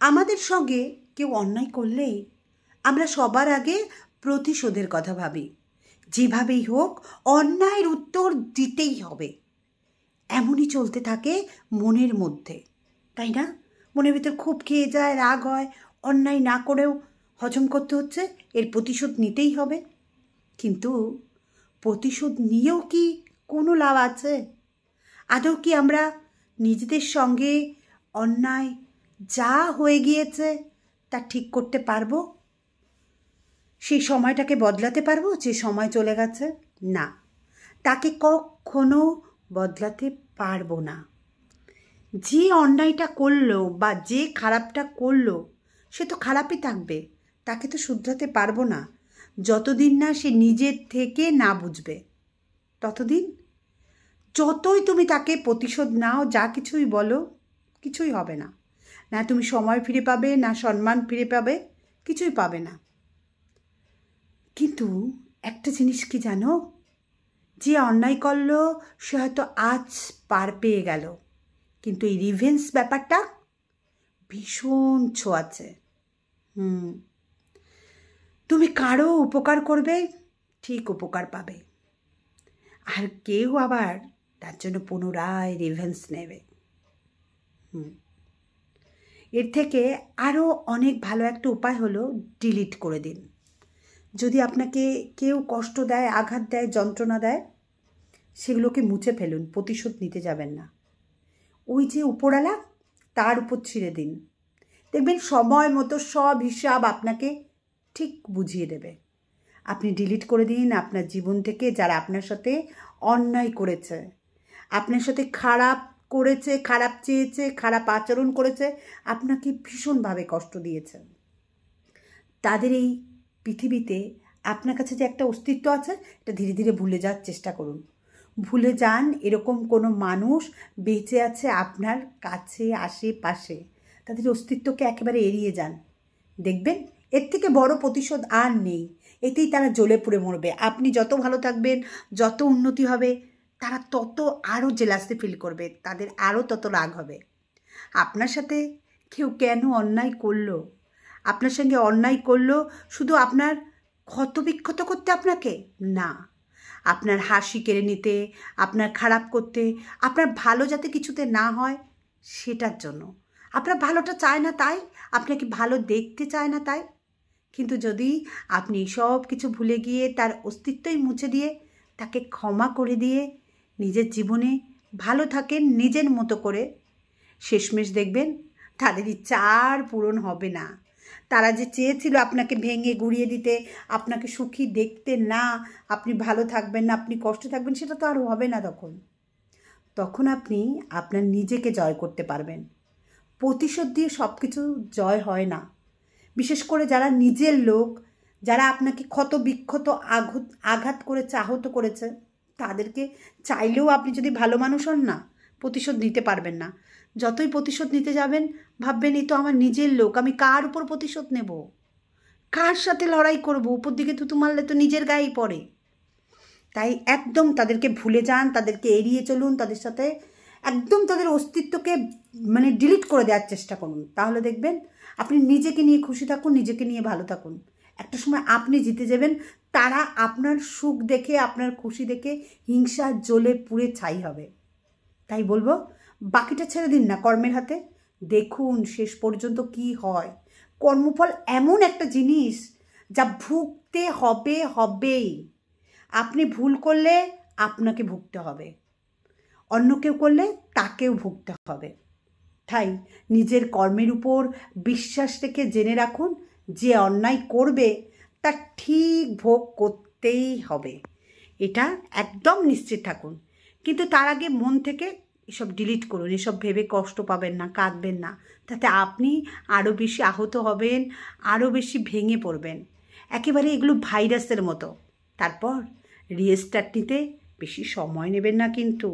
আমাদের সঙ্গে কেউ অন্যায় করলেই আমরা সবার আগে প্রতিশোধের কথা ভাবি। যেভাবেই হোক অন্যায়ের উত্তর দিতেই হবে, এমনই চলতে থাকে মনের মধ্যে, তাই না? মনের ভিতর খুব খেয়ে যায়, রাগ হয়, অন্যায় না করেও হজম করতে হচ্ছে, এর প্রতিশোধ নিতেই হবে। কিন্তু প্রতিশোধ নিয়েও কি কোনো লাভ আছে? আদৌ কি আমরা নিজেদের সঙ্গে অন্যায় যা হয়ে গিয়েছে তা ঠিক করতে পারবো? সেই সময়টাকে বদলাতে পারবো যে সময় চলে গেছে? না, তাকে কখনো বদলাতে পারবো না। যে অন্যায়টা করলো বা যে খারাপটা করলো সে তো খারাপই থাকবে, তাকে তো শুধরাতে পারবো না যতদিন না সে নিজের থেকে না বুঝবে। ততদিন যতই তুমি তাকে প্রতিশোধ নাও, যা কিছুই বলো, কিছুই হবে না। না তুমি সময় ফিরে পাবে, না সম্মান ফিরে পাবে, কিছুই পাবে না। কিন্তু একটা জিনিস কি জানো, যে অন্যায় করলো সে হয়তো আজ পার পেয়ে গেল, কিন্তু এই রিভেঞ্জ ব্যাপারটা ভীষণ ছোঁয়াচে। তুমি কারো উপকার করবে, ঠিক উপকার পাবে, আর কেউ আবার তার জন্য পুনরায় রিভেঞ্জ নেবে। এর থেকে আরও অনেক ভালো একটা উপায় হলো ডিলিট করে দিন। যদি আপনাকে কেউ কষ্ট দেয়, আঘাত দেয়, যন্ত্রণা দেয়, সেগুলোকে মুছে ফেলুন, প্রতিশোধ নিতে যাবেন না। ওই যে উপরওয়ালা, তার উপর ছেড়ে দিন, দেখবেন সময় মতো সব হিসাব আপনাকে ঠিক বুঝিয়ে দেবে। আপনি ডিলিট করে দিন আপনার জীবন থেকে যারা আপনার সাথে অন্যায় করেছে, আপনার সাথে খারাপ করেছে, খারাপ চেয়েছে, খারাপ আচরণ করেছে, আপনাকে ভীষণভাবে কষ্ট দিয়েছে। তাদের এই পৃথিবীতে আপনার কাছে যে একটা অস্তিত্ব আছে, এটা ধীরে ধীরে ভুলে যাওয়ার চেষ্টা করুন। ভুলে যান এরকম কোনো মানুষ বেঁচে আছে আপনার কাছে, আশেপাশে। তাদের অস্তিত্বকে একেবারে এড়িয়ে যান, দেখবেন এর থেকে বড় প্রতিশোধ আর নেই। এতেই তারা জ্বলে পুড়ে মরবে। আপনি যত ভালো থাকবেন, যত উন্নতি হবে, তারা তত আরও জেলাসি ফিল করবে, তাদের আরও তত রাগ হবে। আপনার সাথে কেউ কেন অন্যায় করলো, আপনার সঙ্গে অন্যায় করলো শুধু আপনার ক্ষতবিক্ষত করতে আপনাকে? না, আপনার হাসি কেড়ে নিতে, আপনার খারাপ করতে, আপনার ভালো যাতে কিছুতে না হয় সেটার জন্য। আপনার ভালোটা চায় না তাই, আপনাকে ভালো দেখতে চায় না তাই। কিন্তু যদি আপনি সব কিছু ভুলে গিয়ে তার অস্তিত্বই মুছে দিয়ে তাকে ক্ষমা করে দিয়ে নিজের জীবনে ভালো থাকেন নিজের মতো করে, শেষমেশ দেখবেন তাদের ইচ্ছা আর পূরণ হবে না। তারা যে চেয়েছিল আপনাকে ভেঙে গুঁড়িয়ে দিতে, আপনাকে সুখী দেখতে না, আপনি ভালো থাকবেন না, আপনি কষ্ট থাকবেন, সেটা তো আর হবে না। তখন আপনি আপনার নিজেকে জয় করতে পারবেন। প্রতিশোধ দিয়ে সব কিছু জয় হয় না। বিশেষ করে যারা নিজের লোক, যারা আপনাকে ক্ষত বিক্ষত আঘাত করেছে, আহত করেছে, তাদেরকে চাইলেও আপনি যদি ভালো মানুষ হন না, প্রতিশোধ নিতে পারবেন না। যতই প্রতিশোধ নিতে যাবেন ভাববেন এই তো আমার নিজের লোক, আমি কার উপর প্রতিশোধ নেব, কার সাথে লড়াই করব, উপর দিকে থুতু মারলে তো নিজের গায়েই পড়ে। তাই একদম তাদেরকে ভুলে যান, তাদেরকে এড়িয়ে চলুন, তাদের সাথে একদম তাদের অস্তিত্বকে ডিলিট করে দেওয়ার চেষ্টা করুন। তাহলে দেখবেন আপনি নিজেকে নিয়ে খুশি থাকুন, নিজেকে নিয়ে ভালো থাকুন। একটা সময় আপনি জিতে যাবেন, তারা আপনার সুখ দেখে, আপনার খুশি দেখে হিংসা জ্বলে পুড়ে ছাই হবে। তাই বলবো বাকিটা ছেড়ে দিন না কর্মের হাতে, দেখুন শেষ পর্যন্ত কি হয়। কর্মফল এমন একটা জিনিস যা ভুগতে হবেই। আপনি ভুল করলে আপনাকে ভুগতে হবে, অন্য কেউ করলে তাকেও ভুগতে হবে। তাই নিজের কর্মের উপর বিশ্বাস রেখে জেনে রাখুন, যে অন্যায় করবে তার ঠিক ভোগ করতেই হবে, এটা একদম নিশ্চিত থাকুন। কিন্তু তার আগে মন থেকে এসব ডিলিট করুন, এসব ভেবে কষ্ট পাবেন না, কাঁদবেন না, তাতে আপনি আরও বেশি আহত হবেন, আরও বেশি ভেঙে পড়বেন। একেবারে এগুলো ভাইরাসের মতো। তারপর রিস্টার্ট নিতে বেশি সময় নেবেন না কিন্তু।